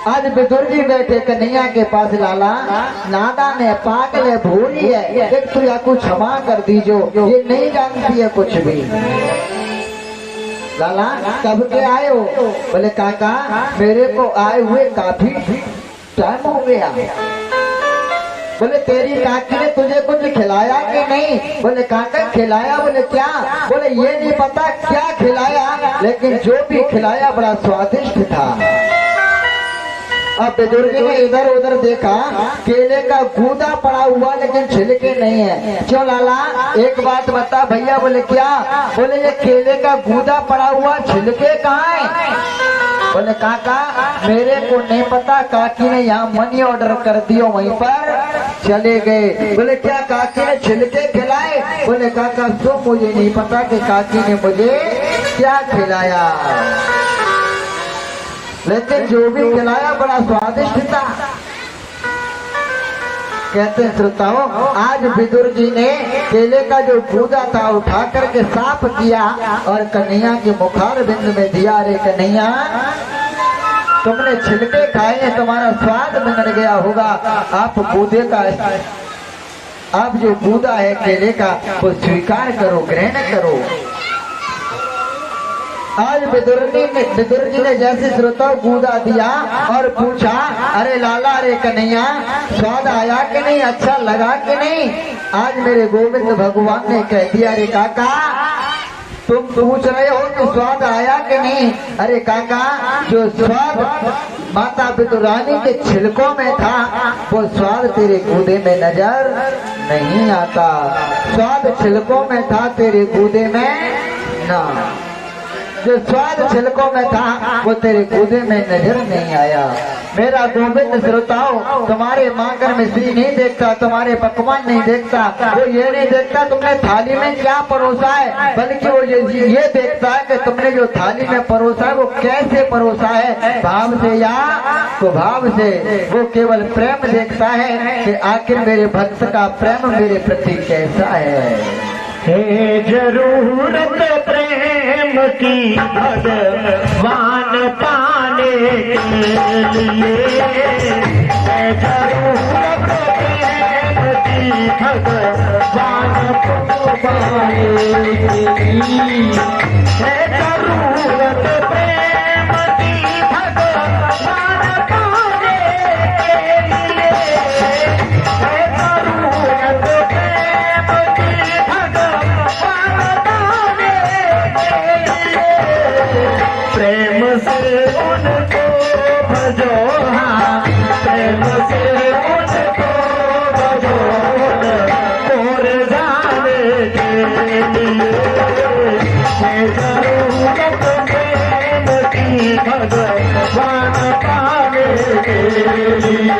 आज विदुर जी बैठे कन्हैया के पास। लाला नादान है, पागल है, भोली है, एक तू या कुछ क्षमा कर दीजो, ये नहीं जानती है कुछ भी। लाला कब के आए हो? बोले काका मेरे को आए हुए काफी टाइम हो गया। बोले तेरी काकी ने तुझे कुछ खिलाया कि नहीं? बोले काका खिलाया। बोले क्या? बोले ये नहीं पता क्या खिलाया, लेकिन जो भी खिलाया बड़ा स्वादिष्ट था। अब बुजुर्ग ने इधर उधर देखा, केले का गूदा पड़ा हुआ लेकिन छिलके नहीं है। क्यों लाला एक बात बता भैया। बोले क्या? बोले ये केले का गूदा पड़ा हुआ, छिलके कहाँ है? बोले काका मेरे को नहीं पता, काकी ने यहाँ मनी ऑर्डर कर दियो, वहीं पर चले गए। बोले क्या काकी ने छिलके खिलाए? बोले काका तो मुझे नहीं पता कि काकी ने मुझे क्या खिलाया, लेकिन जो भी खिलाया बड़ा स्वादिष्ट था। कहते हैं श्रोताओं, आज विदुर जी ने केले का जो गूदा था उठा करके साफ किया और कन्हैया के मुखार बिंद में दिया। अरे कन्हैया तुमने छिलके खाए, तुम्हारा स्वाद बिगड़ गया होगा। आप गूदे का, आप जो गूदा है केले का वो स्वीकार करो, ग्रहण करो। आज विदुर जी ने जैसे श्रोताओं गूदा दिया और पूछा, अरे लाला अरे कन्हैया स्वाद आया कि नहीं, अच्छा लगा कि नहीं? आज मेरे गोविंद भगवान ने कह दिया, अरे काका तुम पूछ रहे हो कि स्वाद आया कि नहीं? अरे काका जो स्वाद माता विदुरानी के छिलकों में था वो स्वाद तेरे गूदे में नजर नहीं आता। स्वाद छिलकों में था, तेरे गूदे में ना। जो स्वाद छिलकों में था वो तेरे गूदे में नजर नहीं आया। मेरा गोविंद श्रोताओं तुम्हारे मांगर में श्री नहीं देखता, तुम्हारे पकवान नहीं देखता, वो ये नहीं देखता तुमने थाली में क्या परोसा है, बल्कि वो ये देखता है कि तुमने जो थाली में परोसा है वो कैसे परोसा है, भाव से या स्वभाव से। वो केवल प्रेम देखता है कि आखिर मेरे भक्त का प्रेम मेरे प्रति कैसा है। है जरूरत प्रेम की भगवान पाने के लिए, है जरूरत प्रेम की भगवान पाने के लिए, है जरूरत प्रेम की भगवान पाने के लिए, है जरूरत प्रेम की प्रेम से उनको भजो, हाँ प्रेम से उनको भजो, और जाने के लिए है जरूरत प्रेम की भगवान पाने के लिए।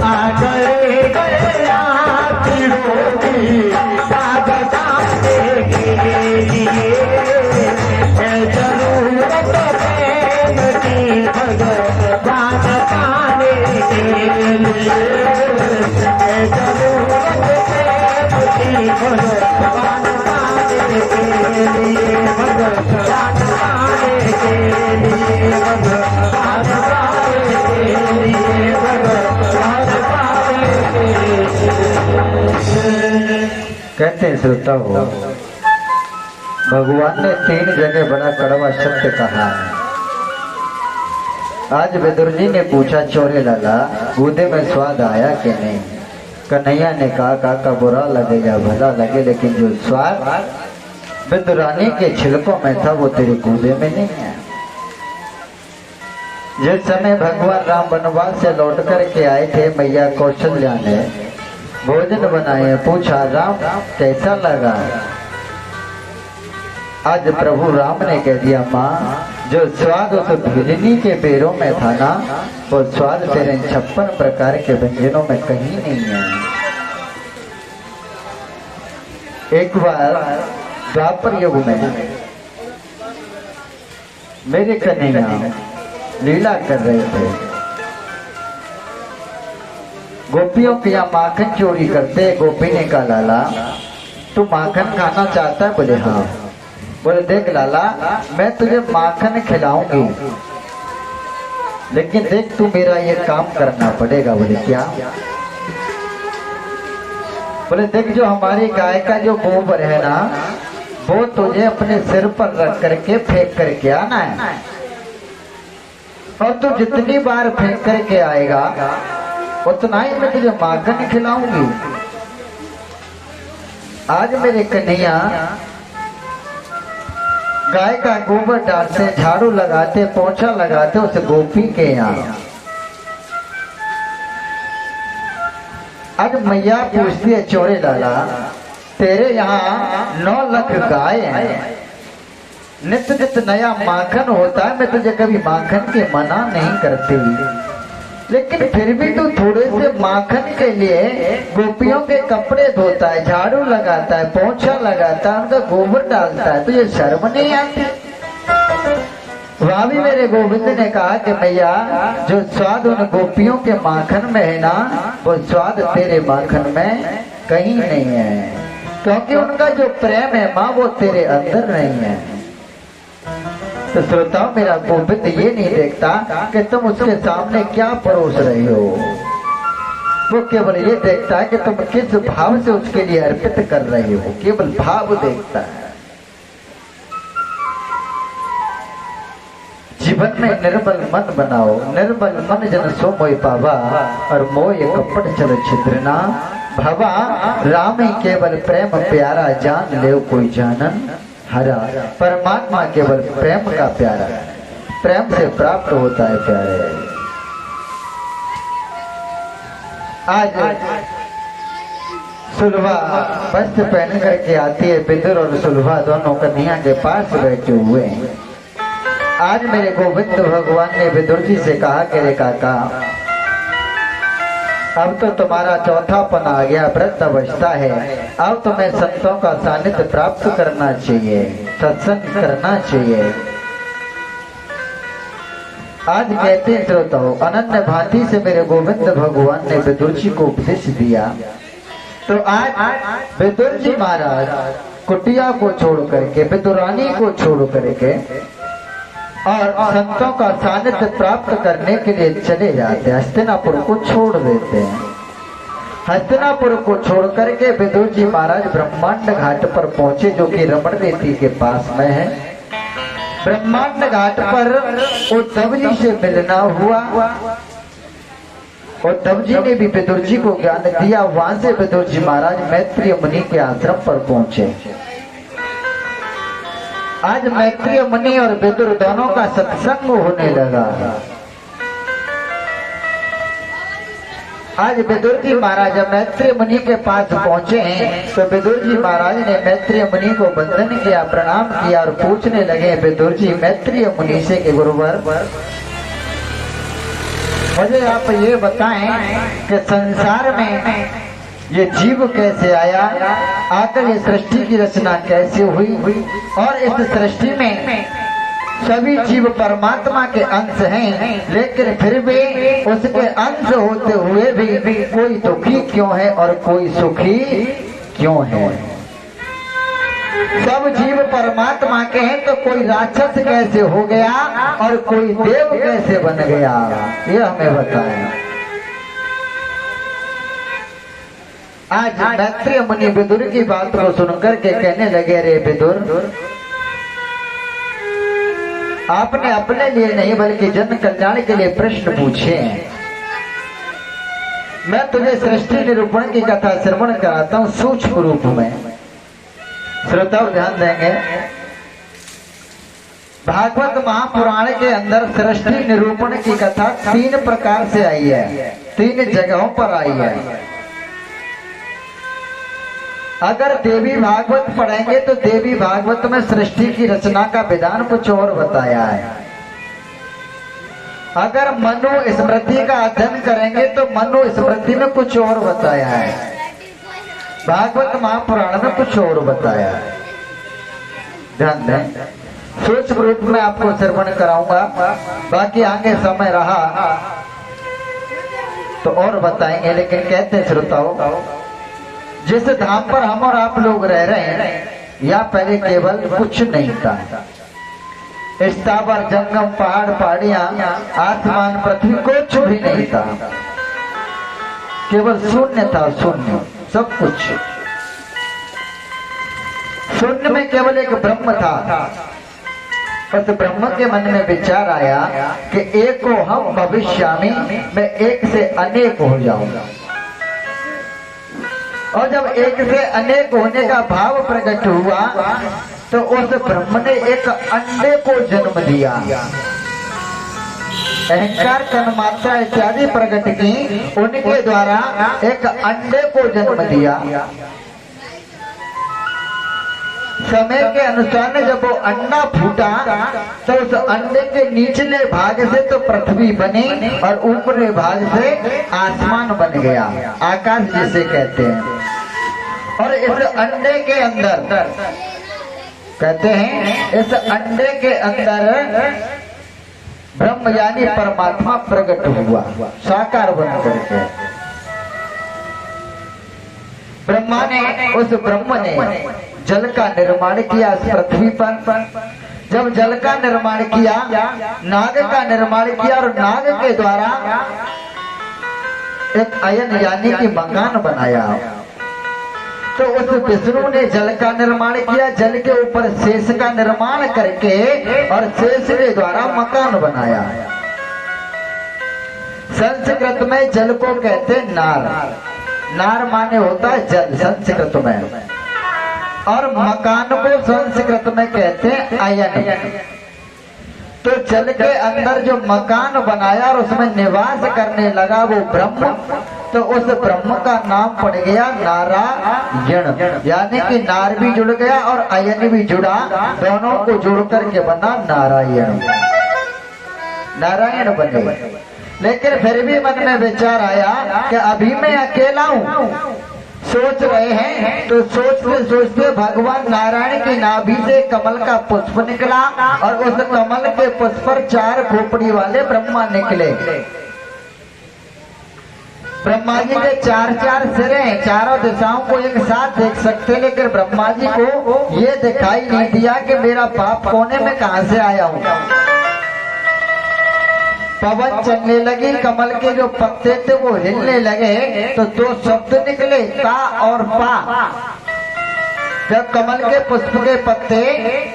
आ गए लिए भगवान पाने के लिए भगवान पाने के लिए भगवान पाने के लिए भगवान पाने के लिए। कहते हैं श्रोता हो, भगवान ने 3 जगह बड़ा कड़वा शब्द कहा है। आज विदुर जी ने पूछा, चोरे लाला गूदे में स्वाद आया कि नहीं? कन्हैया ने कहा, काका बुरा लगे या भला लगे, लेकिन जो स्वाद विदुरानी के छिलकों में था वो तेरे गूदे में नहीं है। जिस समय भगवान राम वनवास से लौट कर के आए थे, मैया कौशल्या ने भोजन बनाए, पूछा राम कैसा लगा? आज प्रभु राम ने कह दिया, माँ जो स्वाद उस भिलनी के बेरों में था ना, वो स्वाद तेरे 56 प्रकार के व्यंजनों में कहीं नहीं है। एक बार द्वापर युग में मेरे कन्हैया लीला कर रहे थे। गोपियों के यहाँ माखन चोरी करते। गोपी ने कहा, लाला तू माखन खाना चाहता है? बोले हाँ। बोले देख लाला, मैं तुझे माखन खिलाऊंगी, लेकिन देख तू मेरा ये काम करना पड़ेगा। बोले क्या? बोले देख, जो हमारी गाय का जो गोबर है ना, वो तुझे अपने सिर पर रख करके फेंक करके आना है, और तू जितनी बार फेंक करके आएगा उतना ही मैं तुझे माखन खिलाऊंगी। आज मेरे कन्हैया गाय का गोबर डालते, झाड़ू लगाते, पोछा लगाते उस गोपी के यहाँ। आज मैया पूछती है, चोरे लाला तेरे यहाँ 9 लाख गाय है, नित्य नित्य नया माखन होता है, मैं तुझे कभी माखन के मना नहीं करती, लेकिन फिर भी तू थोड़े से माखन के लिए गोपियों के कपड़े धोता है, झाड़ू लगाता है, पोछा लगाता है, उनका गोबर डालता है, तुझे शर्म नहीं आती? वहां भी मेरे गोविंद ने कहा कि मैया जो स्वाद उन गोपियों के माखन में है ना, वो स्वाद तेरे माखन में कहीं नहीं है, क्योंकि उनका जो प्रेम है माँ वो तेरे अंदर नहीं है। तो श्रोताओं, मेरा गोविंद ये नहीं देखता कि तुम उसके सामने क्या परोस रही हो, वो केवल ये देखता है कि तुम किस भाव से उसके लिए अर्पित कर रही हो, केवल भाव देखता है। जीवन में निर्मल मन बनाओ, निर्मल मन जन सो मोय पावा, और मोय कपट चल छिद्रना भवा, राम ही केवल प्रेम प्यारा, जान ले कोई जानन हरा। परमात्मा केवल प्रेम का प्यारा, प्रेम से प्राप्त होता है प्यारे। आज सुलभा वस्त्र पहन करके आती है, विदुर और सुलभा दोनों कन्हैया के पास बैठे हुए हैं। आज मेरे गोविंद भगवान ने विदुर जी से कहा कि रे काका, अब तो तुम्हारा चौथापन आ गया, व्रत अवस्था है, अब तुम्हें संतों का सानिध्य प्राप्त करना चाहिए, सत्संग करना चाहिए। आज कहते हैं श्रोताओं, अनन्य भांति से मेरे गोविंद भगवान ने विदुर जी को उपदेश दिया। तो आज विदुर जी महाराज कुटिया को छोड़ करके, विदुरानी को छोड़ करके और संतों का सानिध्य प्राप्त करने के लिए चले जाते हैं, हस्तिनापुर को छोड़ देते हैं। हस्तिनापुर को छोड़ करके विदुर जी महाराज ब्रह्मांड घाट पर पहुंचे, जो कि रमण देती के पास में है। ब्रह्मांड घाट पर उद्धव जी से मिलना हुआ, उद्धव जी ने भी विदुर जी को ज्ञान दिया। वहां से विदुर जी महाराज मैत्रेय मुनि के आश्रम पर पहुंचे। आज मैत्रेय मुनि और विदुर दोनों का सत्संग होने लगा। आज विदुर जी महाराज मैत्रेय मुनि के पास पहुंचे हैं, तो विदुर जी महाराज ने मैत्रेय मुनि को वंदन किया, प्रणाम किया और पूछने लगे, विदुर जी मैत्रेय मुनि से कि गुरुवर मुझे आप ये बताएं कि संसार में ये जीव कैसे आया, आकर ये सृष्टि की रचना कैसे हुई, और इस सृष्टि में सभी जीव परमात्मा के अंश हैं, लेकिन फिर भी उसके अंश होते हुए भी कोई दुखी क्यों है और कोई सुखी क्यों है? सब जीव परमात्मा के हैं तो कोई राक्षस कैसे हो गया और कोई देव कैसे बन गया, ये हमें बताएं। आज मैत्रेय मुनि विदुर की बात को सुनकर के कहने लगे, रे विदुर, आपने अपने लिए नहीं बल्कि जन कल्याण के लिए प्रश्न पूछे हैं। मैं तुझे सृष्टि निरूपण की कथा श्रवण कराता हूं सूक्ष्म रूप में। श्रोताओं ध्यान देंगे, भागवत महापुराण के अंदर सृष्टि निरूपण की कथा 3 प्रकार से आई है, 3 जगहों पर आई है। अगर देवी भागवत पढ़ेंगे तो देवी भागवत में सृष्टि की रचना का विधान कुछ और बताया है। अगर मनु स्मृति का अध्ययन करेंगे तो मनु स्मृति में कुछ और बताया है, भागवत महापुराण में कुछ और बताया है। ध्यान दें, सूक्ष्म रूप में आपको श्रवण कराऊंगा, बाकी आगे समय रहा तो और बताएंगे। लेकिन कहते हैं श्रोताओं, जिस धाम पर हम और आप लोग रह रहे हैं या पहले केवल कुछ नहीं था, स्थावर जंगम पहाड़ पहाड़ियां आसमान पृथ्वी कुछ भी नहीं था, केवल शून्य था, शून्य, सब कुछ शून्य में केवल एक ब्रह्म था। उस ब्रह्म के मन में विचार आया कि एक को हम भविष्यामी, मैं एक से अनेक हो जाऊंगा। और जब एक से अनेक होने का भाव प्रकट हुआ तो उस ब्रह्म ने एक अंडे को जन्म दिया, अहंकार तन्मात्रा इत्यादि प्रकट की, उनके द्वारा एक अंडे को जन्म दिया। समय के अनुसार जब वो अंडा फूटा तो उस अंडे के निचले भाग से तो पृथ्वी बनी और ऊपरी भाग से आसमान बन गया, आकाश जिसे कहते हैं। और इस अंडे के अंदर कहते हैं, इस अंडे के अंदर ब्रह्म यानी परमात्मा प्रकट हुआ साकार बन करके। ब्रह्मा ने, उस ब्रह्म ने जल का निर्माण किया इस पृथ्वी पर। जब जल का निर्माण किया, नाग का निर्माण किया और नाग के द्वारा एक अयन यानी कि मकान बनाया। तो उस विष्णु ने जल का निर्माण किया, जल के ऊपर शेष का निर्माण करके और शेष के द्वारा मकान बनाया। संस्कृत में जल को कहते नार, नार माने होता है जल संस्कृत में, और मकान को संस्कृत में कहते हैं अयन। तो जल के अंदर जो मकान बनाया और उसमें निवास करने लगा वो ब्रह्म, तो उस ब्रह्म का नाम पड़ गया नारायण, यानी कि नार भी जुड़ गया और अयन भी जुड़ा, दोनों को जोड़ करके बना नारायण, नारायण बने। लेकिन फिर भी मन में विचार आया कि अभी मैं अकेला हूँ, सोच रहे हैं। तो सोचते सोचते भगवान नारायण की नाभि से कमल का पुष्प निकला और उस कमल के पुष्प पर 4 खोपड़ी वाले ब्रह्मा निकले। ब्रह्मा जी के 4 सिरे हैं, चारों दिशाओं को एक साथ देख सकते, लेकिन ब्रह्मा जी को ये दिखाई नहीं दिया कि मेरा बाप कोने में कहां से आया हूँ। पवन चलने लगी, कमल के जो पत्ते थे वो हिलने लगे, तो 2 शब्द निकले, ता और पा। जब कमल के पुष्प के पत्ते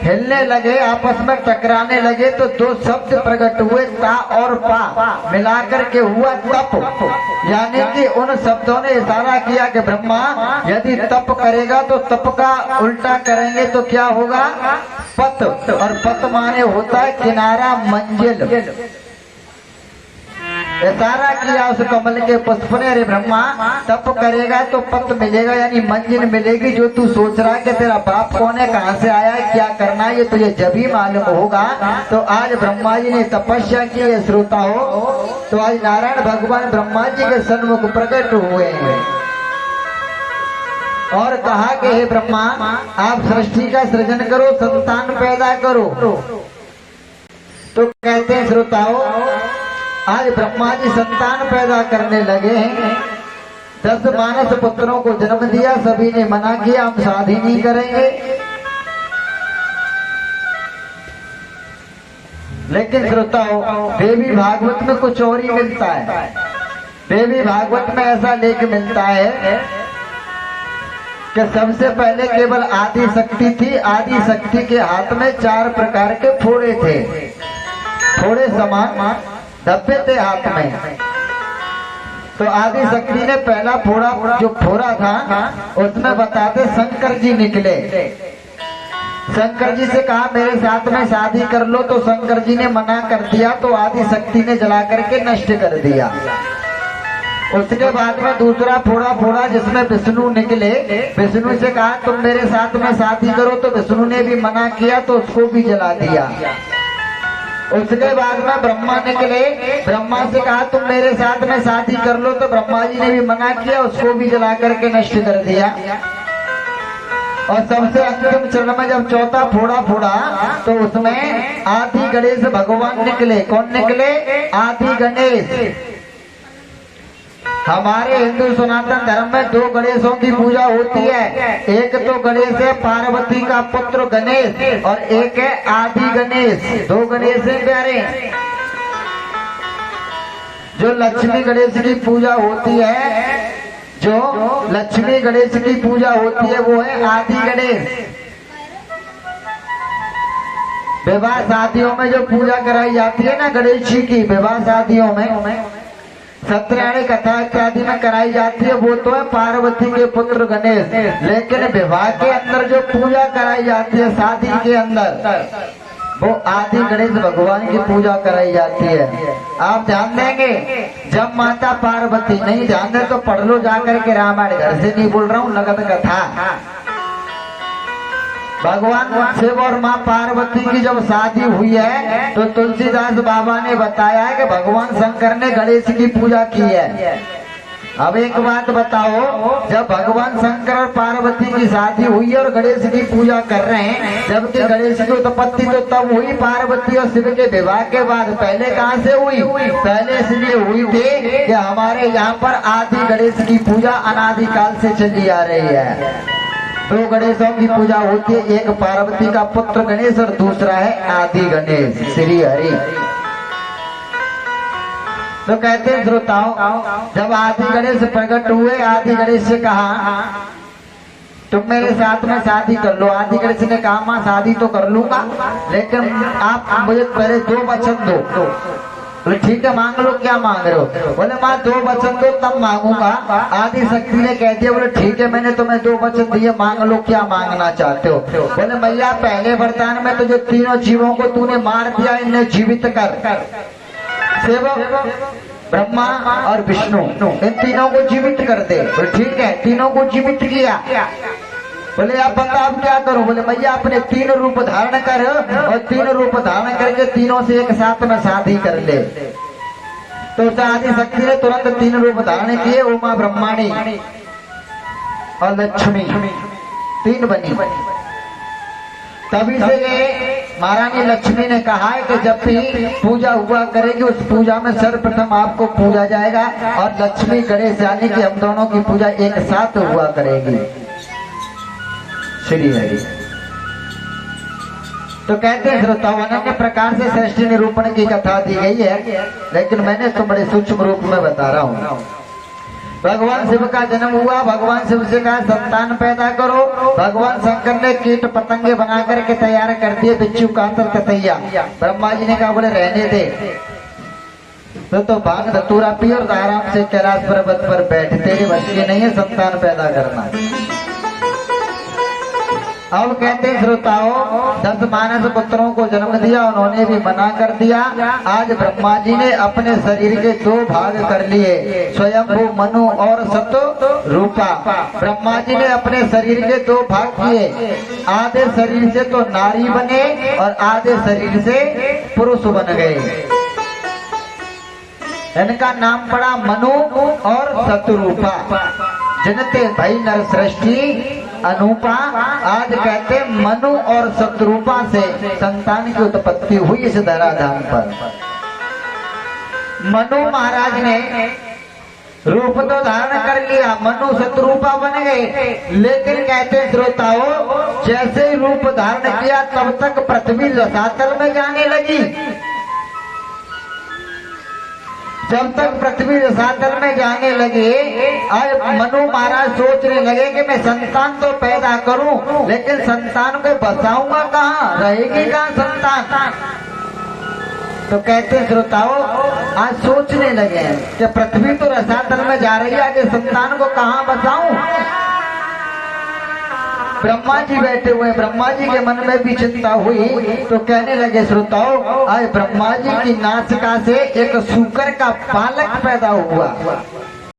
हिलने लगे, आपस में टकराने लगे, तो 2 शब्द प्रकट हुए, ता और पा, मिलाकर के हुआ तप। यानी कि उन शब्दों ने इशारा किया कि ब्रह्मा यदि तप करेगा तो तप का उल्टा करेंगे तो क्या होगा, पत। और पत माने होता है किनारा, मंजिल। इशारा किया उस कमल के पुष्प ने, अरे ब्रह्मा तप करेगा तो पत मिलेगा, यानी मंजिल मिलेगी। जो तू सोच रहा है कि तेरा बाप कौन है, कहाँ से आया है, क्या करना है, ये तुझे जब ही मालूम होगा। तो आज ब्रह्मा जी ने तपस्या की है, श्रोता हो, तो आज नारायण भगवान ब्रह्मा जी के सन्मुख प्रकट हुए हैं और कहा कि हे ब्रह्मा, आप सृष्टि का सृजन करो, संतान पैदा करो। तो कहते हैं श्रोताओं, आज ब्रह्मा जी संतान पैदा करने लगे हैं। 10 मानस पुत्रों को जन्म दिया, सभी ने मना किया हम शादी नहीं करेंगे। लेकिन श्रोताओं, देवी भागवत में कुछ और ही मिलता है। देवी भागवत में ऐसा लेख मिलता है कि सबसे पहले केवल आदि शक्ति थी। आदि शक्ति के हाथ में 4 प्रकार के फोड़े थे, फोड़े समान धब्बे थे हाथ में। तो आदि शक्ति ने पहला फोड़ा जो फोड़ा था उसमें बताते शंकर जी निकले। शंकर जी से कहा मेरे साथ में शादी कर लो, तो शंकर जी ने मना कर दिया, तो आदि शक्ति ने जला करके नष्ट कर दिया। उसके बाद में दूसरा फोड़ा फोड़ा जिसमें विष्णु निकले। विष्णु से कहा तुम मेरे साथ में शादी करो, तो विष्णु ने भी मना किया, तो उसको भी जला दिया। उसके बाद में ब्रह्मा निकले। ब्रह्मा से कहा तुम मेरे साथ में शादी कर लो, तो ब्रह्मा जी ने भी मना किया, उसको भी जला करके नष्ट कर दिया। और सबसे अंतिम चरण में जब चौथा फोड़ा फोड़ा, तो उसमें आदि गणेश भगवान निकले। कौन निकले? आदि गणेश। हमारे हिंदू सनातन धर्म में 2 गणेशों की पूजा होती है। एक तो गणेश है पार्वती का पुत्र गणेश, और एक है आदि गणेश। 2 गणेश हैं प्यारे। जो लक्ष्मी गणेश की पूजा होती है, जो लक्ष्मी गणेश की पूजा होती है, वो है आदि गणेश। विवाह शादियों में जो पूजा कराई जाती है ना गणेश जी की, विवाह शादियों में सत्यनारायण कथा इत्यादि में कराई जाती है, वो तो है पार्वती के पुत्र गणेश। लेकिन विवाह के अंदर जो पूजा कराई जाती है शादी के अंदर, वो आदि गणेश भगवान की पूजा कराई जाती है। आप ध्यान देंगे, जब माता पार्वती, नहीं ध्यान दे तो पढ़ लो जाकर के रामायण, घर से नहीं बोल रहा हूँ, नगद कथा। भगवान शिव और माँ पार्वती की जब शादी हुई है, तो तुलसीदास बाबा ने बताया है कि भगवान शंकर ने गणेश की पूजा की है। अब एक बात बताओ, जब भगवान शंकर और पार्वती की शादी हुई और गणेश की पूजा कर रहे हैं, जबकि गणेश की उत्पत्ति तो तब हुई पार्वती और शिव के विवाह के बाद, पहले कहाँ से हुई? पहले इसलिए हुई थी कि हमारे यहाँ पर आदि गणेश की पूजा अनादिकाल से चली आ रही है। 2 गणेशों की पूजा होती है, एक पार्वती का पुत्र गणेश और दूसरा है आदि गणेश श्री हरि। तो कहते हैं श्रोताओं, जब आदि गणेश प्रकट हुए, आदि गणेश से कहा तुम मेरे साथ में शादी कर लो। आदि गणेश ने कहा माँ शादी तो कर लूंगा, लेकिन आप मुझे पहले 2 वचन दो। बोले ठीक है मांग लो, क्या मांग रहे हो? बोले माँ 2 वचन दो तब मांगूंगा। आदि शक्ति ने कह दिया, बोले ठीक है मैंने तुम्हें 2 वचन दिए, मांग लो क्या मांगना चाहते हो? बोले मैया पहले वरदान में तो जो तीनों जीवों को तूने मार दिया, इन्हें जीवित कर। शिव, ब्रह्मा और विष्णु, इन तीनों को जीवित कर दे। बोले ठीक है, तीनों को जीवित किया। बोले आप बताओ क्या करूं? बोले भैया अपने 3 रूप धारण कर, और 3 रूप धारण करके तीनों से एक साथ में शादी कर ले। तो उस आदि शक्ति ने तुरंत 3 रूप धारण किए, उमा ब्रह्माणी और लक्ष्मी 3 बनी। तभी से ये महारानी लक्ष्मी ने कहा है कि जब भी पूजा हुआ करेगी, उस पूजा में सर्वप्रथम आपको पूजा जाएगा, और लक्ष्मी गणेश यानी कि हम दोनों की पूजा एक साथ हुआ करेगी श्री हरि। तो कहते हैं श्रोताओं, अनन्य प्रकार से सृष्टि निरूपण की कथा दी गई है, लेकिन मैंने तो बड़े सूक्ष्म रूप में बता रहा हूँ। भगवान शिव का जन्म हुआ, भगवान शिव से कहा संतान पैदा करो। भगवान शंकर ने कीट पतंगे बना करके तैयार कर दिए, बिच्छू कातर ततैया। ब्रह्मा जी ने कहा बोले रहने दे, तो भांग धतूरा पी और आराम से कैलाश पर्वत पर बैठ, तेरे बस की नहीं है संतान पैदा करना। अब कहते हैं श्रोताओं, 10 मानस पुत्रों को जन्म दिया, उन्होंने भी मना कर दिया। आज ब्रह्मा जी ने अपने शरीर के 2 भाग कर लिए, स्वयंभू मनु और सत रूपा। ब्रह्मा जी ने अपने शरीर के 2 भाग किए, आधे शरीर से तो नारी बने और आधे शरीर से पुरुष बन गए। इनका नाम पड़ा मनु और सतरूपा। जनते भई नर सृष्टि अनूपा। आज कहते मनु और शत्रुपा से संतान की उत्पत्ति हुई इस धराधाम पर। मनु महाराज ने रूप तो धारण कर लिया, मनु शत्रुपा बन गए, लेकिन कहते श्रोताओं जैसे ही रूप धारण किया तब तक पृथ्वी रसातल में जाने लगी। जब तक पृथ्वी रसातल में जाने लगे, आज मनु महाराज सोचने लगे कि मैं संतान तो पैदा करूं, लेकिन संतान को बसाऊंगा कहाँ, रहेगी कहाँ संतान। तो कहते श्रोताओ आज सोचने लगे कि पृथ्वी तो रसातल में जा रही है, कि संतान को कहाँ बसाऊं। ब्रह्मा जी बैठे हुए, ब्रह्मा जी के मन में भी चिंता हुई, तो कहने लगे श्रोताओं आज ब्रह्मा जी की नासिका से एक सूकर का बालक पैदा हुआ।